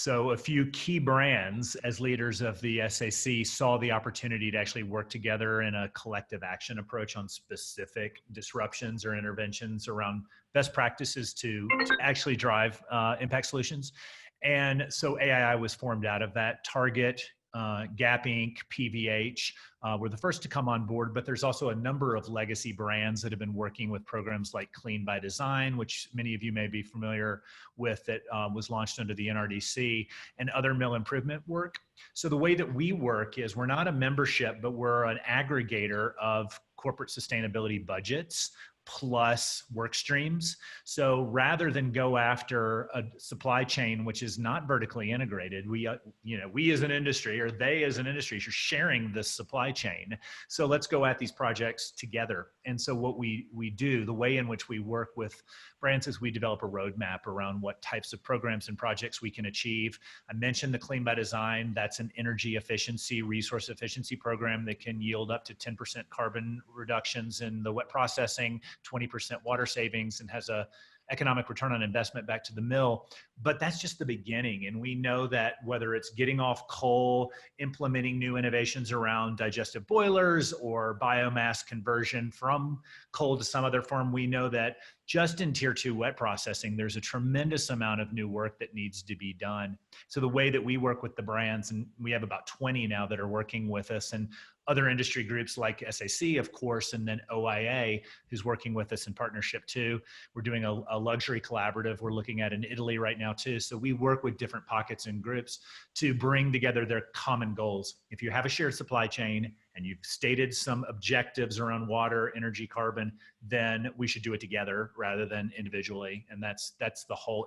So a few key brands as leaders of the SAC saw the opportunity to actually work together in a collective action approach on specific disruptions or interventions around best practices to actually drive impact solutions. And so AII was formed out of that. Target, Gap Inc., PVH were the first to come on board, but there's also a number of legacy brands that have been working with programs like Clean by Design, which many of you may be familiar with, that was launched under the NRDC, and other mill improvement work. So the way that we work is we're not a membership, but we're an aggregator of corporate sustainability budgets plus work streams. So rather than go after a supply chain which is not vertically integrated, we as an industry, or they as an industry, are sharing this supply chain. So let's go at these projects together. And so what we do, the way in which we work with brands, is we develop a roadmap around what types of programs and projects we can achieve. I mentioned the Clean by Design. That's an energy efficiency, resource efficiency program that can yield up to 10% carbon reductions in the wet processing, 20% water savings, and has a economic return on investment back to the mill. But that's just the beginning. And we know that whether it's getting off coal, implementing new innovations around digestive boilers, or biomass conversion from coal to some other form, we know that just in tier 2 wet processing, there's a tremendous amount of new work that needs to be done. So the way that we work with the brands, and we have about 20 now that are working with us, and other industry groups like SAC, of course, and then OIA, who's working with us in partnership too. We're doing a luxury collaborative we're looking at in Italy right now too. So we work with different pockets and groups to bring together their common goals. If you have a shared supply chain and you've stated some objectives around water, energy, carbon, then we should do it together rather than individually. And that's the whole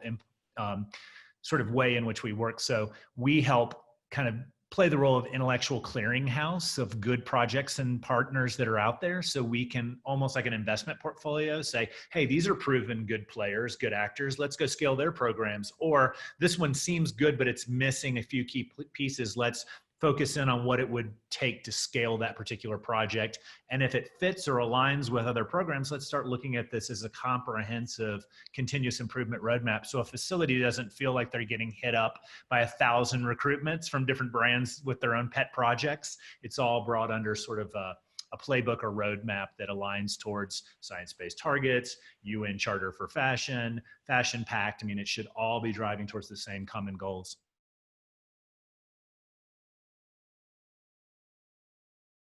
sort of way in which we work. So we help kind of play the role of intellectual clearinghouse of good projects and partners that are out there. So we can, almost like an investment portfolio, say, hey, these are proven good players, good actors, let's go scale their programs. Or this one seems good, but it's missing a few key pieces. Let's focus in on what it would take to scale that particular project. And if it fits or aligns with other programs, let's start looking at this as a comprehensive continuous improvement roadmap. So a facility doesn't feel like they're getting hit up by 1,000 recruitments from different brands with their own pet projects. It's all brought under sort of a playbook or roadmap that aligns towards science-based targets, UN Charter for Fashion, Fashion Pact. I mean, it should all be driving towards the same common goals.